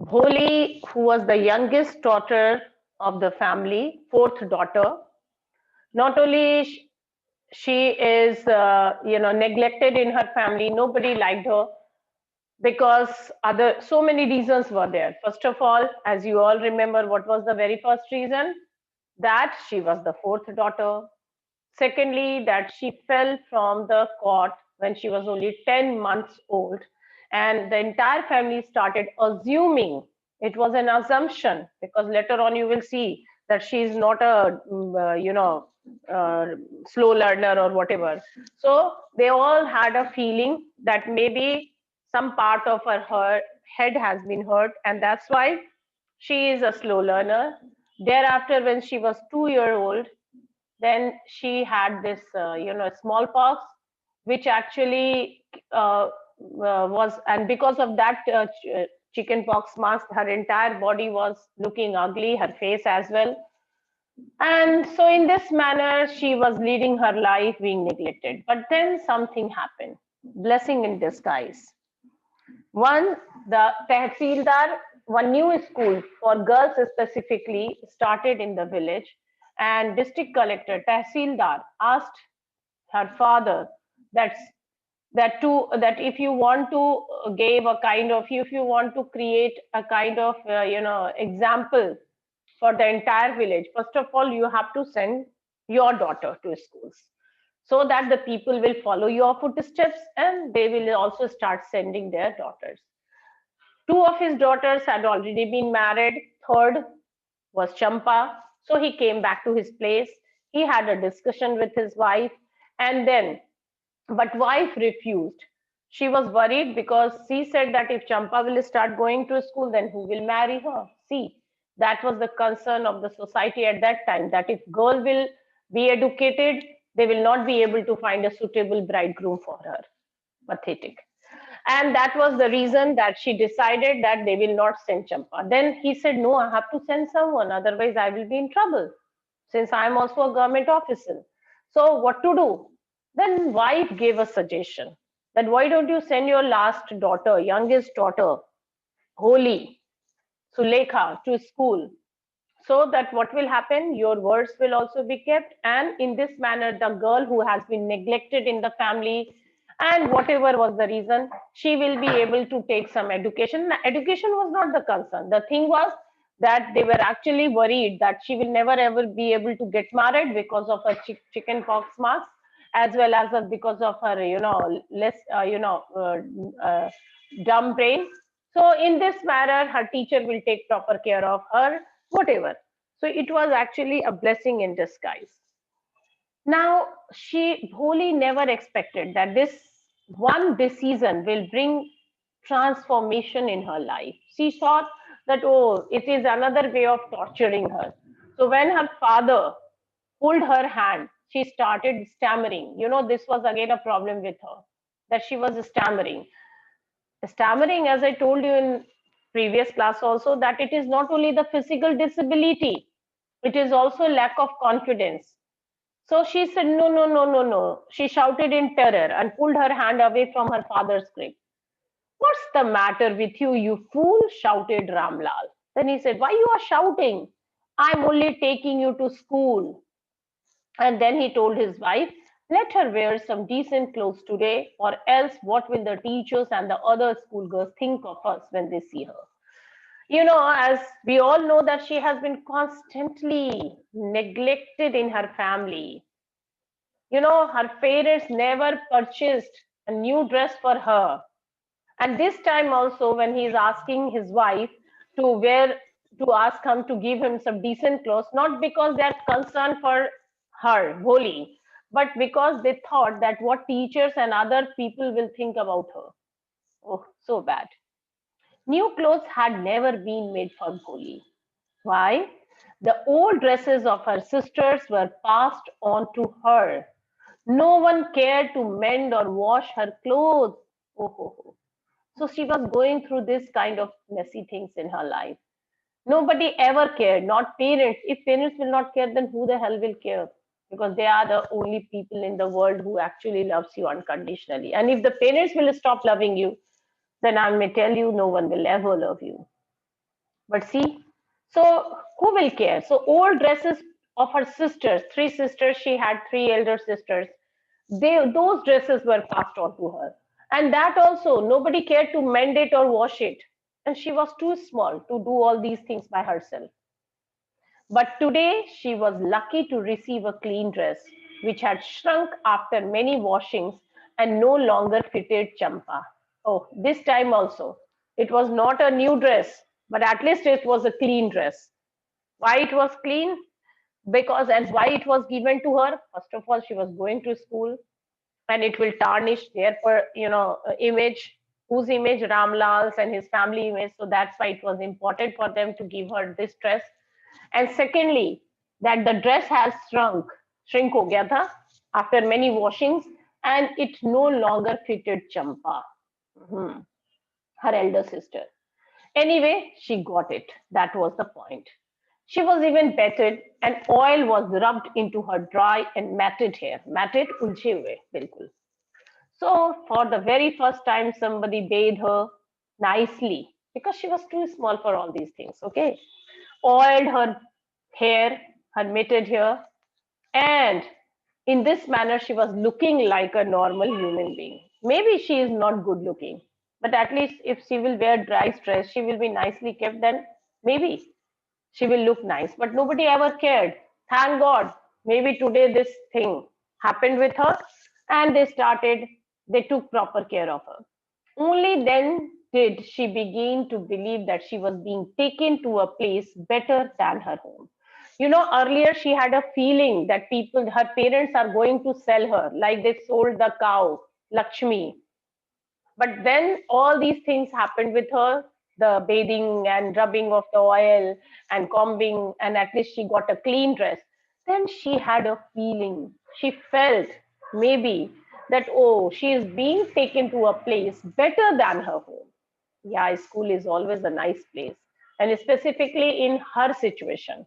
Bholi, who was the youngest daughter of the family, fourth daughter, not only she is, neglected in her family. Nobody liked her because other so many reasons were there. First of all, as you all remember, what was the very first reason? That she was the fourth daughter. Secondly, that she fell from the cot when she was only 10 months old. And the entire family started assuming, it was an assumption, because later on you will see that she is not a, uh, slow learner or whatever. So they all had a feeling that maybe some part of her head has been hurt, and that's why she is a slow learner. Thereafter, when she was 2 year old, then she had this, smallpox, which actually was, and because of that chicken pox mask, her entire body was looking ugly, her face as well. And so, in this manner, she was leading her life being neglected. But then something happened, blessing in disguise. One, the Tehsildar, one new school for girls specifically started in the village, and district collector Tehsildar asked her father that that if you want to give a kind of, if you want to create a kind of example for the entire village, first of all you have to send your daughter to schools, so that the people will follow your footsteps and they will also start sending their daughters. Two of his daughters had already been married. Third was Champa. So he came back to his place. He had a discussion with his wife, and then, but wife refused. She was worried because she said that if Champa will start going to school, then who will marry her? See, that was the concern of the society at that time, that if girl will be educated, they will not be able to find a suitable bridegroom for her. Pathetic. And that was the reason that she decided that they will not send Champa. Then he said, no, I have to send someone, otherwise I will be in trouble, since I am also a government officer. So what to do? Then wife gave a suggestion that why don't you send your last daughter, youngest daughter, Holi, Sulekha, to school, so that what will happen, your words will also be kept, and in this manner the girl who has been neglected in the family, and whatever was the reason, she will be able to take some education. Education was not the concern. The thing was that they were actually worried that she will never ever be able to get married because of her chicken pox marks, as well as because of her less dumb brain. So in this manner her teacher will take proper care of her, whatever. So it was actually a blessing in disguise. Now, Bholi never expected that this one decision will bring transformation in her life. She thought that, oh, it is another way of torturing her. So when her father pulled her hand, she started stammering. This was again a problem with her, that she was stammering. Stammering, as I told you in previous class also, that it is not only the physical disability, it is also lack of confidence. So she said, no, no, no, no, no. She shouted in terror and pulled her hand away from her father's grip. What's the matter with you, you fool? Shouted Ramlal. Then he said, why you are shouting? I'm only taking you to school. And then he told his wife, let her wear some decent clothes today, or else what will the teachers and the other schoolgirls think of us when they see her? As we all know, that she has been constantly neglected in her family. Her parents never purchased a new dress for her. And this time also, when he is asking his wife to wear, to ask him to give him some decent clothes, not because they're concerned for her, Bholi, but because they thought that what teachers and other people will think about her. Oh, so bad. New clothes had never been made for Bholi. Why? The old dresses of her sisters were passed on to her. No one cared to mend or wash her clothes. Oh, ho, ho. So she was going through this kind of messy things in her life. Nobody ever cared, not parents. If parents will not care, then who the hell will care? Because they are the only people in the world who actually loves you unconditionally. And if the parents will stop loving you, then I may tell you, no one will ever love you. But see, so who will care? So old dresses of her sisters, three sisters, she had three elder sisters. Those dresses were passed on to her. And that also, nobody cared to mend it or wash it. And she was too small to do all these things by herself. But today she was lucky to receive a clean dress, which had shrunk after many washings and no longer fitted Champa. Oh, this time also. It was not a new dress, but at least it was a clean dress. Why it was clean? Because, and why it was given to her? First of all, she was going to school and it will tarnish their, image. Whose image? Ramlal's and his family image. So that's why it was important for them to give her this dress. And secondly, that the dress has shrink ho gaya tha after many washings, and it no longer fitted Champa, Mhm, her elder sister. Anyway, she got it. That was the point. She was even petted, and oil was rubbed into her dry and matted hair. Matted, ulche hue, bilkul. So, for the very first time, somebody bathed her nicely because she was too small for all these things. Okay, oiled her hair, her mitted hair, and in this manner, she was looking like a normal human being. Maybe she is not good looking, but at least if she will wear dry dress, she will be nicely kept, then maybe she will look nice. But nobody ever cared. Thank God. Maybe today this thing happened with her and they took proper care of her. Only then did she begin to believe that she was being taken to a place better than her home. Earlier she had a feeling that her parents are going to sell her, like they sold the cow, Lakshmi. But then all these things happened with her, the bathing and rubbing of the oil and combing, and at least she got a clean dress. Then she had a feeling. She felt maybe that, oh, she is being taken to a place better than her home. Yeah, school is always a nice place. And specifically in her situation,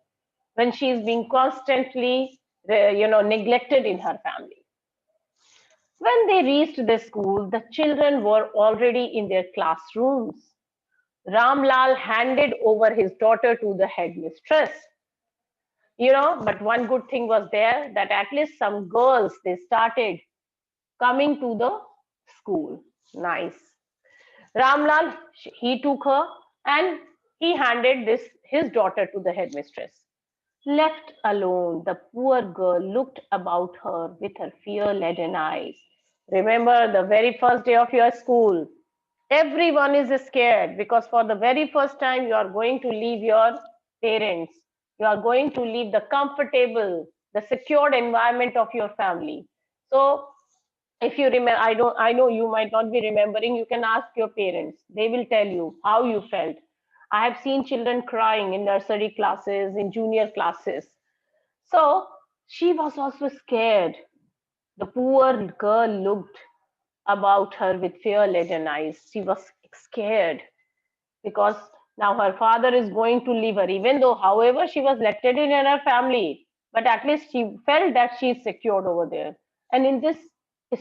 when she is being constantly, neglected in her family. When they reached the school, the children were already in their classrooms. Ramlal handed over his daughter to the headmistress. But one good thing was there that at least some girls they started coming to the school. Nice. Ramlal he took her and he handed this his daughter to the headmistress. Left alone, the poor girl looked about her with her fear-laden eyes. Remember the very first day of your school. Everyone is scared because for the very first time you are going to leave your parents. You are going to leave the comfortable, the secured environment of your family. So if you remember, I know you might not be remembering, you can ask your parents. They will tell you how you felt. I have seen children crying in nursery classes, in junior classes. So she was also scared. The poor girl looked about her with fear-laden eyes. She was scared because now her father is going to leave her, even though, however, she was let in her family, but at least she felt that she is secured over there. And in this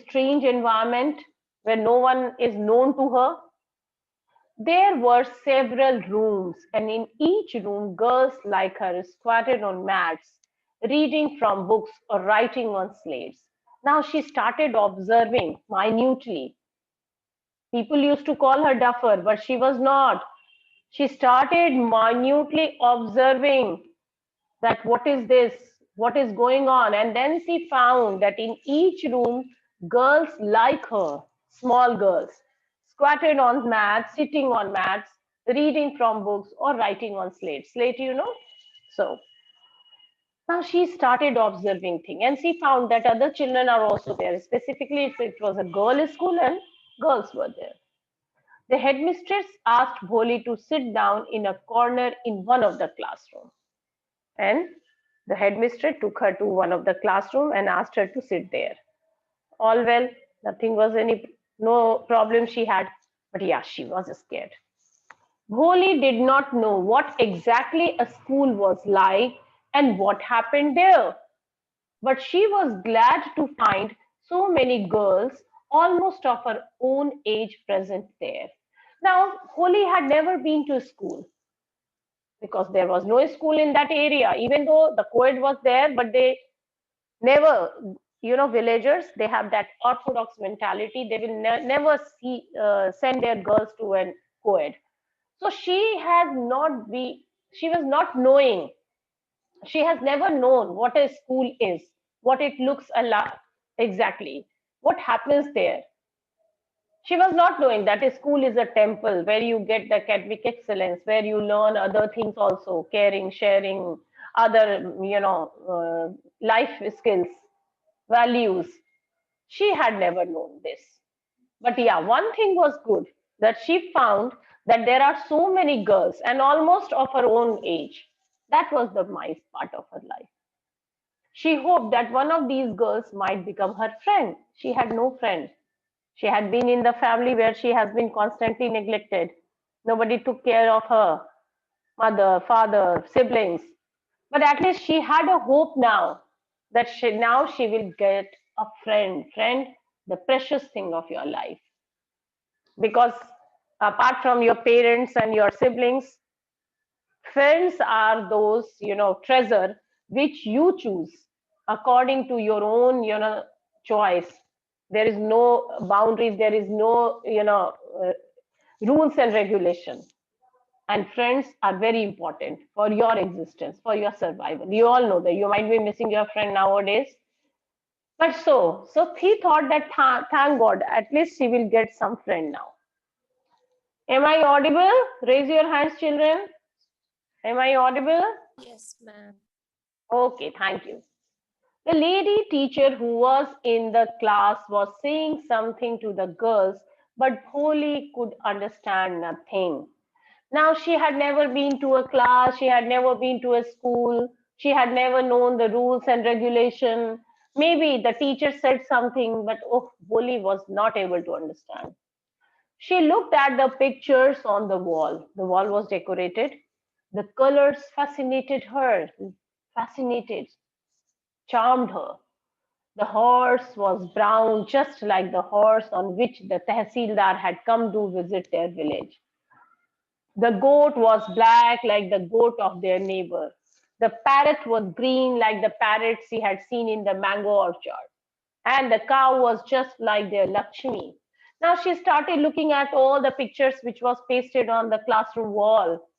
strange environment where no one is known to her, there were several rooms, and in each room, girls like her squatted on mats, reading from books or writing on slates. Now she started observing minutely. People used to call her duffer, but she was not. She started minutely observing that what is this, what is going on, and then she found that in each room, girls like her, small girls, squatted on mats, sitting on mats, reading from books or writing on slates. Slate, So now she started observing things and she found that other children are also there. Specifically, it was a girl school and girls were there. The headmistress asked Bholi to sit down in a corner in one of the classrooms. And the headmistress took her to one of the classroom and asked her to sit there. All well, nothing was no problem she had, but yeah, she was scared. Bholi did not know what exactly a school was like and what happened there, but she was glad to find so many girls almost of her own age present there. Now, Bholi had never been to school. because there was no school in that area. Even though the co-ed was there, but they never, villagers, they have that orthodox mentality. They will never send their girls to an co-ed. So she was not knowing, she has never known what a school is, what it looks a lot exactly, what happens there. She was not knowing that a school is a temple where you get the academic excellence, where you learn other things also, caring, sharing, other, life skills, values. She had never known this. But yeah, one thing was good, that she found that there are so many girls and almost of her own age. That was the nice part of her life. She hoped that one of these girls might become her friend. She had no friend. She had been in the family where she has been constantly neglected. Nobody took care of her, mother, father, siblings. But at least she had a hope now that now she will get a friend. Friend, the precious thing of your life. Because apart from your parents and your siblings, friends are those, treasure which you choose according to your own, choice. There is no boundaries, there is no, rules and regulation. And friends are very important for your existence, for your survival. You all know that you might be missing your friend nowadays. But so he thought that thank God, at least he will get some friend now. Am I audible? Raise your hands, children. Am I audible? Yes, ma'am. Okay, thank you. The lady teacher who was in the class was saying something to the girls, but Bholi could understand nothing. Now, she had never been to a class, she had never been to a school, she had never known the rules and regulation. Maybe the teacher said something, but oh, Bholi was not able to understand. She looked at the pictures on the wall. The wall was decorated. The colors fascinated her, fascinated, charmed her. The horse was brown, just like the horse on which the Tehsildar had come to visit their village. The goat was black, like the goat of their neighbor. The parrot was green, like the parrots she had seen in the mango orchard. And the cow was just like their Lakshmi. Now she started looking at all the pictures which was pasted on the classroom wall.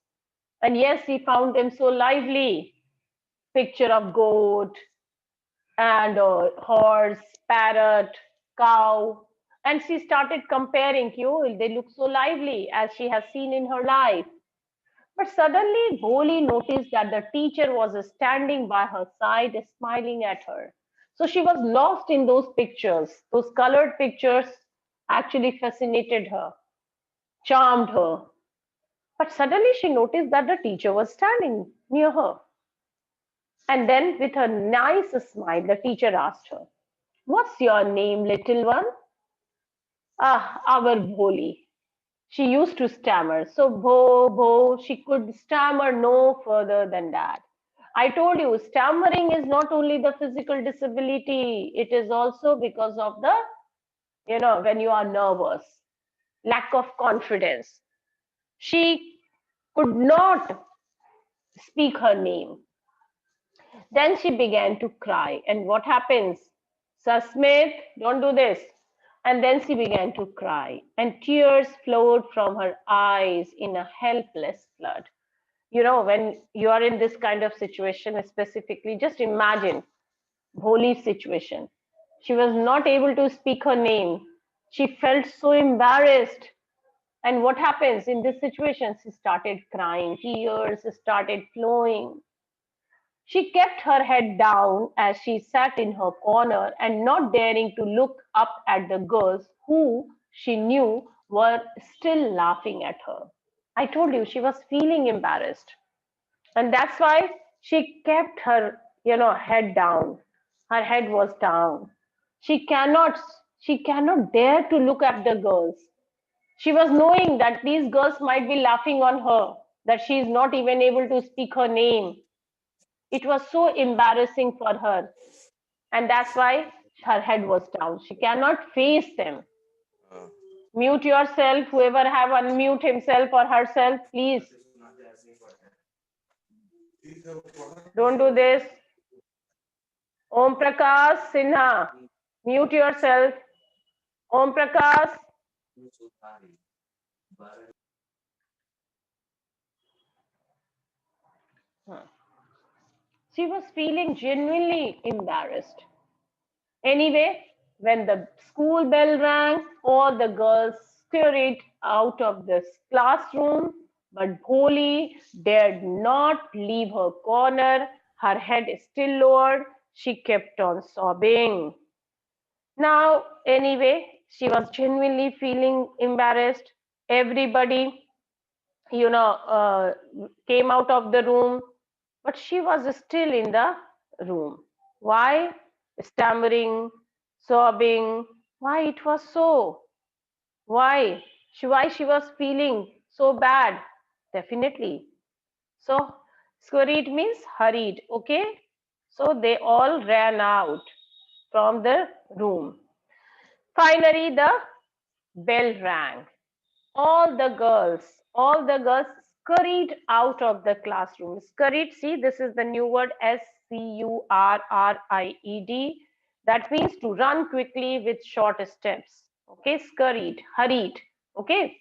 And yes, she found them so lively. Picture of goat, and horse, parrot, cow. And she started comparing, they look so lively as she has seen in her life. But suddenly, Bholi noticed that the teacher was standing by her side, smiling at her. So she was lost in those pictures. Those colored pictures actually fascinated her, charmed her. But suddenly, she noticed that the teacher was standing near her. And then, with a nice smile, the teacher asked her, "What's your name, little one?" "Ah, our Bholi." She used to stammer. So, bho, she could stammer no further than that. I told you, stammering is not only the physical disability, it is also because of the, when you are nervous, lack of confidence. She could not speak her name. Then she began to cry. And what happens? Susmit, don't do this. And then she began to cry, and tears flowed from her eyes in a helpless flood. When you are in this kind of situation, specifically, just imagine Bholi's situation. She was not able to speak her name. She felt so embarrassed. And what happens in this situation? She started crying, tears started flowing. She kept her head down as she sat in her corner and not daring to look up at the girls who she knew were still laughing at her. I told you she was feeling embarrassed. And that's why she kept her, head down. Her head was down. She cannot, she cannot dare to look at the girls. She was knowing that these girls might be laughing on her, that she is not even able to speak her name. It was so embarrassing for her. And that's why her head was down. She cannot face them. Uh, Mute yourself. Whoever have unmute himself or herself, please. Don't do this. Om Prakash Sinha, mute yourself. Om Prakash. She was feeling genuinely embarrassed. Anyway, when the school bell rang, all the girls scurried out of the classroom, but Bholi dared not leave her corner. Her head still lowered. She kept on sobbing. Now, anyway, she was genuinely feeling embarrassed. Everybody, came out of the room, but she was still in the room. Why? Stammering, sobbing. Why it was so? Why she was feeling so bad? Definitely. So, scurried means hurried, okay? So they all ran out from the room. Finally, the bell rang. All the girls scurried out of the classroom. Scurried, see, this is the new word scurried. That means to run quickly with short steps. Okay, scurried, hurried. Okay,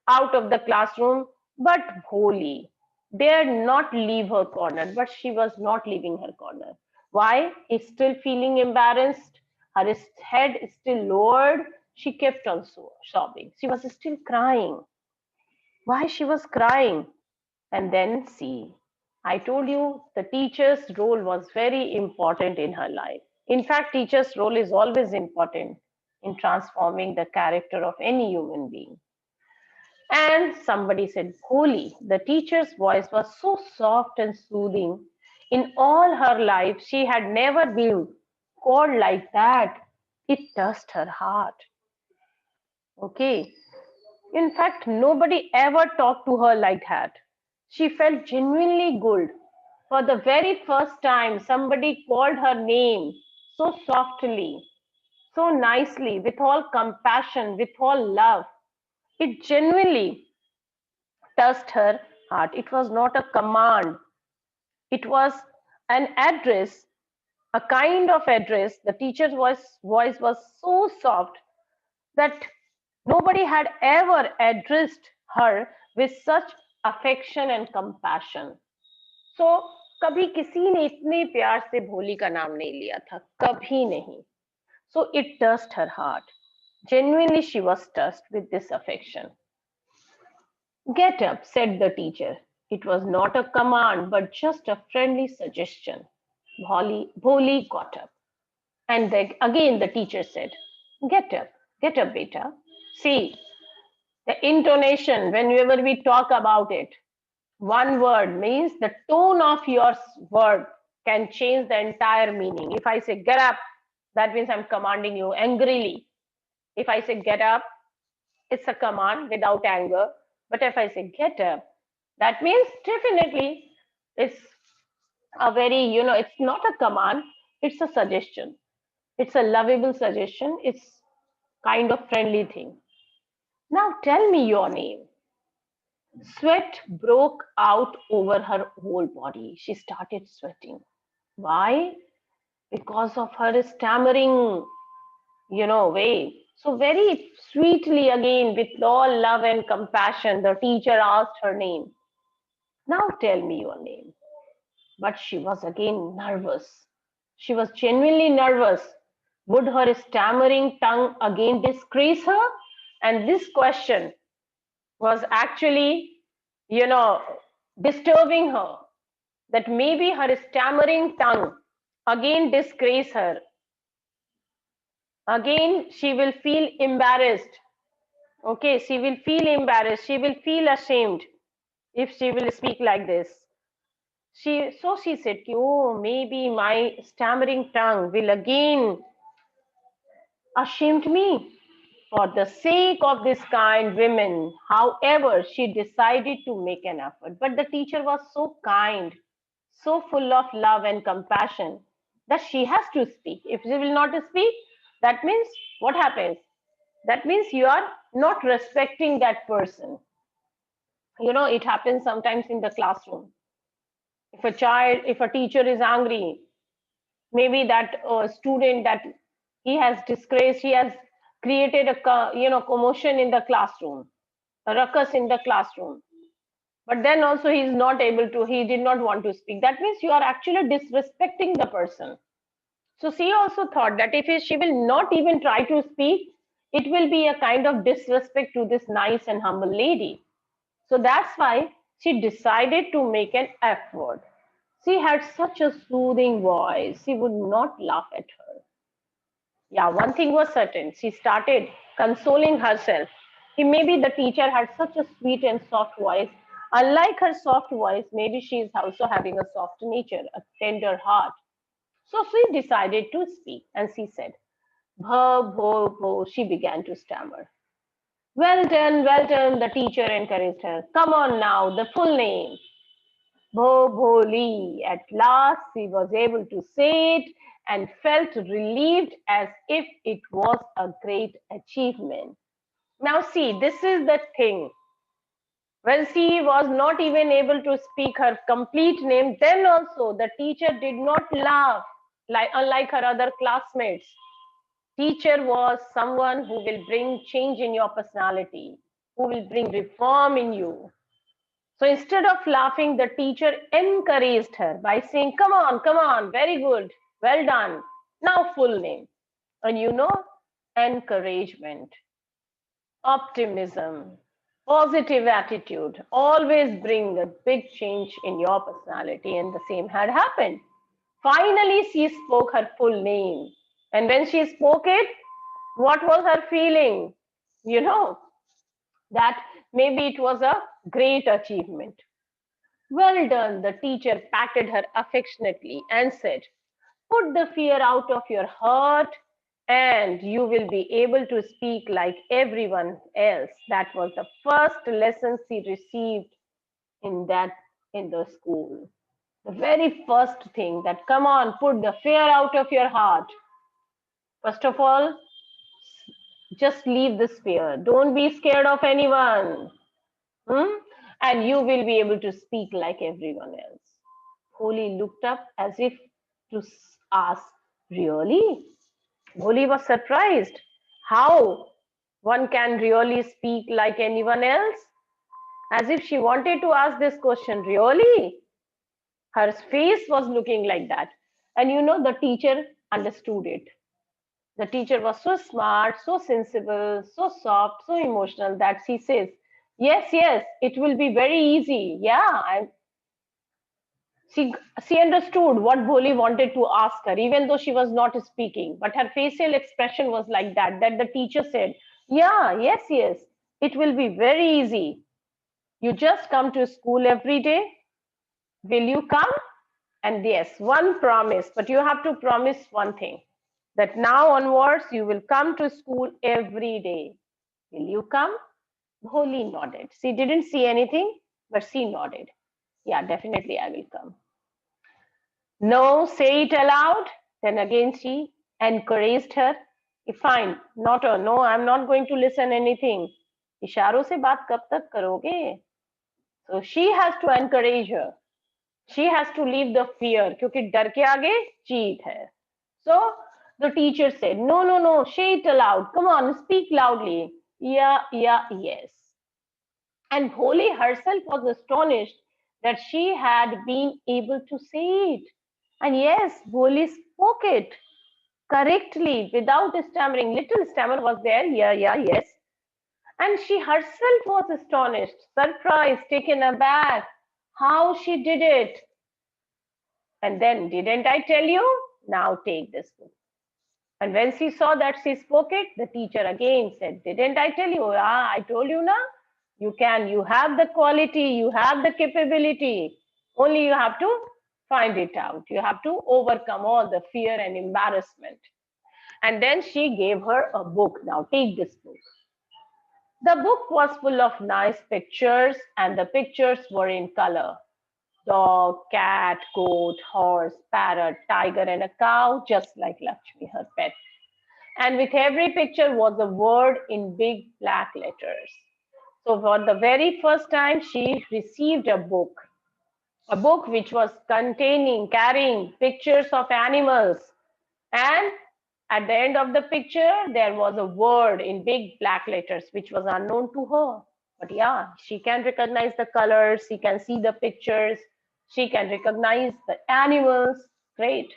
out of the classroom. But Bholi dared not leave her corner, but she was not leaving her corner. Why? Is still feeling embarrassed. Her head is still lowered. She kept on sobbing. She was still crying. Why she was crying? And then see, I told you the teacher's role was very important in her life. In fact, teacher's role is always important in transforming the character of any human being. And somebody said, Holy, the teacher's voice was so soft and soothing. In all her life, she had never been called like that. It touched her heart. Okay. In fact, nobody ever talked to her like that. She felt genuinely good. For the very first time, somebody called her name so softly, so nicely, with all compassion, with all love. It genuinely touched her heart. It was not a command, it was an address, a kind of address. The teacher's voice was so soft that nobody had ever addressed her with such affection and compassion. So कभी किसी ने इतने प्यार से भोली का नाम नहीं लिया था, कभी नहीं. So it touched her heart. Genuinely, she was touched with this affection. Get up, said the teacher. It was not a command, but just a friendly suggestion. Bholi got up. And again the teacher said, get up, beta. See, the intonation, whenever we talk about it, one word means the tone of your word can change the entire meaning. If I say get up, that means I'm commanding you angrily. If I say get up, it's a command without anger. But if I say get up, that means definitely it's a very, it's not a command, it's a suggestion. It's a lovable suggestion. It's kind of friendly thing. Now tell me your name. Sweat broke out over her whole body. She started sweating. Why? Because of her stammering, way. So very sweetly again, with all love and compassion, the teacher asked her name. Now tell me your name. But she was again nervous. She was genuinely nervous. Would her stammering tongue again disgrace her? And this question was actually, you know, disturbing her, that maybe her stammering tongue again disgrace her. Again, she will feel embarrassed. Okay, she will feel embarrassed. She will feel ashamed if she will speak like this. She said, oh, maybe my stammering tongue will again ashamed me. For the sake of this kind women, however, she decided to make an effort. But the teacher was so kind, so full of love and compassion that she has to speak. If she will not speak, that means what happens? That means you are not respecting that person. It happens sometimes in the classroom. If a teacher is angry, maybe that student that he has disgraced, he has created a commotion in the classroom, a ruckus in the classroom. But then also he is not able to, he did not want to speak. That means you are actually disrespecting the person. So she also thought that if she will not even try to speak, it will be a kind of disrespect to this nice and humble lady. So that's why she decided to make an effort. She had such a soothing voice, she would not laugh at her. Yeah, one thing was certain. She started consoling herself. Maybe the teacher had such a sweet and soft voice. Unlike her soft voice, maybe she is also having a soft nature, a tender heart. So she decided to speak and she said, Bho, bho, bho. She began to stammer. Well done, the teacher encouraged her. Come on now, the full name. Bholi. At last, she was able to say it and felt relieved as if it was a great achievement. Now, see, this is the thing. When she was not even able to speak her complete name, then also the teacher did not laugh, like unlike her other classmates. Teacher was someone who will bring change in your personality, who will bring reform in you. So instead of laughing, the teacher encouraged her by saying, come on, very good, well done. Now, full name. And encouragement, optimism, positive attitude always bring a big change in your personality. And the same had happened. Finally, she spoke her full name. And when she spoke it, what was her feeling? You know, that maybe it was a great achievement. Well done, the teacher patted her affectionately and said, put the fear out of your heart and you will be able to speak like everyone else. That was the first lesson she received in that in the school. The very first thing that come on, put the fear out of your heart. First of all, just leave this fear. Don't be scared of anyone. Hmm? And you will be able to speak like everyone else. Bholi looked up as if to ask, really? Bholi was surprised. How one can really speak like anyone else? As if she wanted to ask this question, really? Her face was looking like that. And the teacher understood it. The teacher was so smart, so sensible, so soft, so emotional that she says, yes, it will be very easy. Yeah, she understood what Bholi wanted to ask her, even though she was not speaking. But her facial expression was like that the teacher said, yeah, yes, it will be very easy. You just come to school every day. Will you come? And yes, one promise, but you have to promise one thing that now onwards you will come to school every day. Will you come? Bholi nodded. She didn't see anything, but she nodded. Yeah, definitely I will come. No, say it aloud. Then again she encouraged her. Fine, not a no, I'm not going to listen anything. इशारों से बात कब तक करोगे? So she has to encourage her. She has to leave the fear क्योंकि डर के आगे जीत है. So the teacher said, no, say it aloud. Come on, speak loudly. Yeah, yes. And Bholi herself was astonished that she had been able to say it. And yes, Bholi spoke it correctly without stammering. Little stammer was there, yeah, yes. And she herself was astonished, surprised, taken aback how she did it. And then, didn't I tell you? Now take this book. And when she saw that she spoke it, the teacher again said, didn't I tell you? Ah, I told you now. You have the quality, you have the capability. Only you have to find it out. You have to overcome all the fear and embarrassment. And then she gave her a book. Now take this book. The book was full of nice pictures, and the pictures were in color. Dog, cat, goat, horse, parrot, tiger, and a cow, just like Lakshmi, her pet. And with every picture was a word in big black letters. So for the very first time, she received a book a book which was carrying pictures of animals. And at the end of the picture, there was a word in big black letters, which was unknown to her. But yeah, she can recognize the colors, she can see the pictures, she can recognize the animals. Great.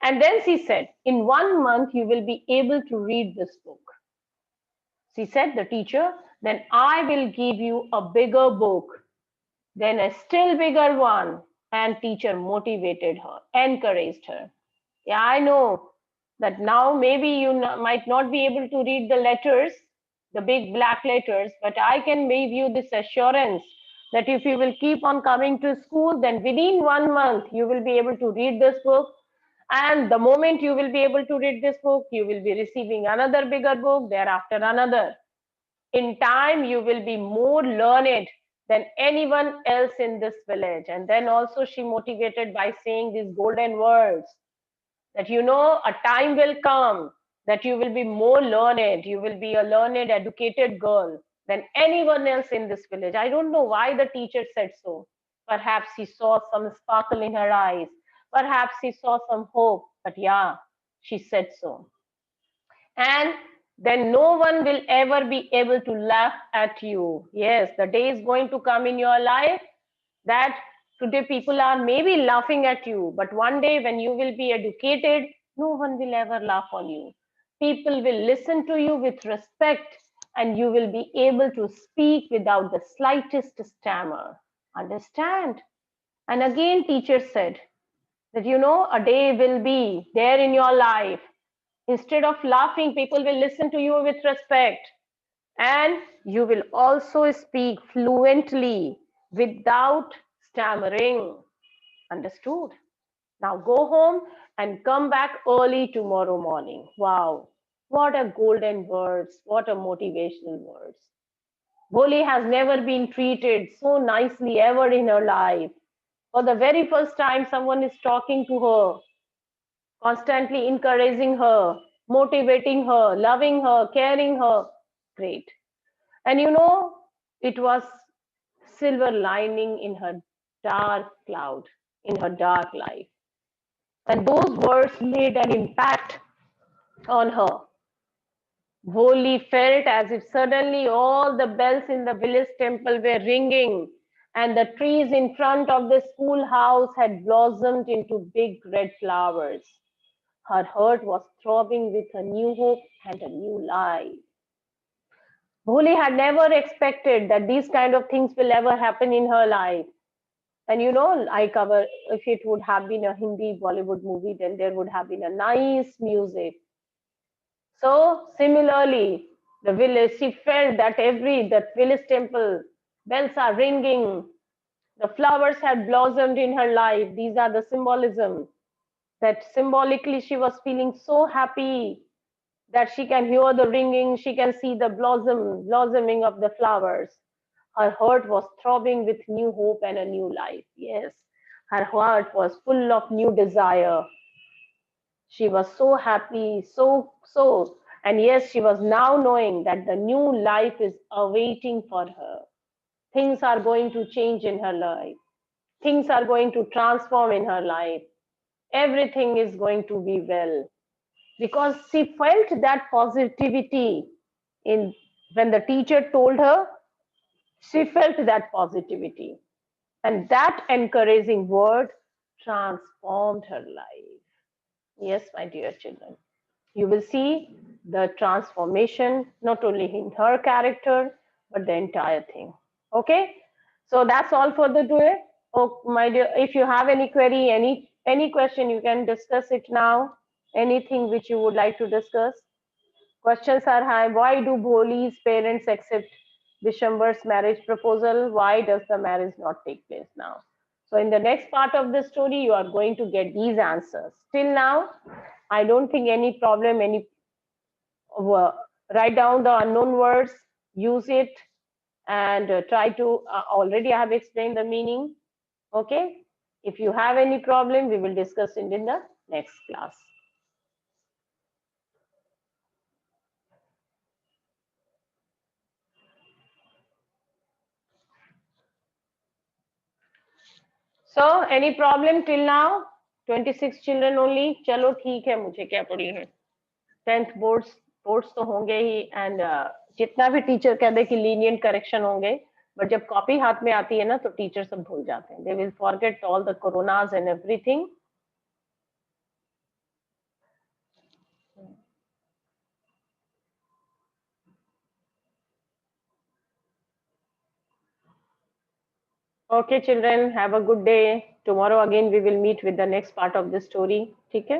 And then she said, in 1 month, you will be able to read this book. She said, the teacher, then I will give you a bigger book, then a still bigger one. And teacher motivated her, encouraged her. Yeah, I know that now maybe you might not be able to read the letters, the big black letters, but I can give you this assurance that if you will keep on coming to school, then within 1 month you will be able to read this book. And the moment you will be able to read this book, you will be receiving another bigger book, thereafter another. In time, you will be more learned than anyone else in this village. And then also she motivated by saying these golden words that a time will come that you will be more learned, you will be a learned, educated girl than anyone else in this village. I don't know why the teacher said so. Perhaps she saw some sparkle in her eyes, perhaps she saw some hope, but yeah, she said so. And then no one will ever be able to laugh at you. Yes, the day is going to come in your life that today people are maybe laughing at you, but one day when you will be educated, no one will ever laugh on you. People will listen to you with respect, and you will be able to speak without the slightest stammer. Understand? And again, teacher said that a day will be there in your life. Instead of laughing, people will listen to you with respect. And you will also speak fluently without stammering. Understood? Now go home and come back early tomorrow morning. Wow. What a golden words. What a motivational words. Bholi has never been treated so nicely ever in her life. For the very first time, someone is talking to her, constantly encouraging her, motivating her, loving her, caring her. Great. And it was silver lining in her dark cloud, in her dark life. And those words made an impact on her. Bholi felt as if suddenly all the bells in the village temple were ringing, and the trees in front of the schoolhouse had blossomed into big red flowers. Her heart was throbbing with a new hope and a new life. Bholi had never expected that these kind of things will ever happen in her life. And I cover, if it would have been a Hindi Bollywood movie, then there would have been a nice music. So similarly, the village, she felt that that village temple, bells are ringing, the flowers had blossomed in her life. These are the symbolism that symbolically she was feeling so happy that she can hear the ringing, she can see the blossoming of the flowers. Her heart was throbbing with new hope and a new life. Yes, her heart was full of new desire. She was so happy, so. And yes, she was now knowing that the new life is awaiting for her. Things are going to change in her life. Things are going to transform in her life. Everything is going to be well because she felt that positivity in when the teacher told her. She felt that positivity, and that encouraging word transformed her life. Yes, my dear children, you will see the transformation not only in her character but the entire thing. Okay, so that's all for the day. Oh, my dear, if you have any query, any question, you can discuss it now. Anything which you would like to discuss. Questions are high. Why do Bholi's parents accept Dishambar's marriage proposal? Why does the marriage not take place now? So in the next part of the story, you are going to get these answers. Till now, I don't think any problem, write down the unknown words, use it, and try to, already I have explained the meaning. Okay. If you have any problem, we will discuss it in the next class. So any problem till now? 26 children only. चलो ठीक है, मुझे क्या पड़ी है। 10th boards तो होंगे ही, and जितना भी टीचर कह दे कि लीनियंट करेक्शन होंगे, बट जब कॉपी हाथ में आती है ना तो टीचर सब भूल जाते हैं। They will forget all the coronas and everything. Okay children, have a good day. Tomorrow again we will meet with the next part of the story. ठीक है?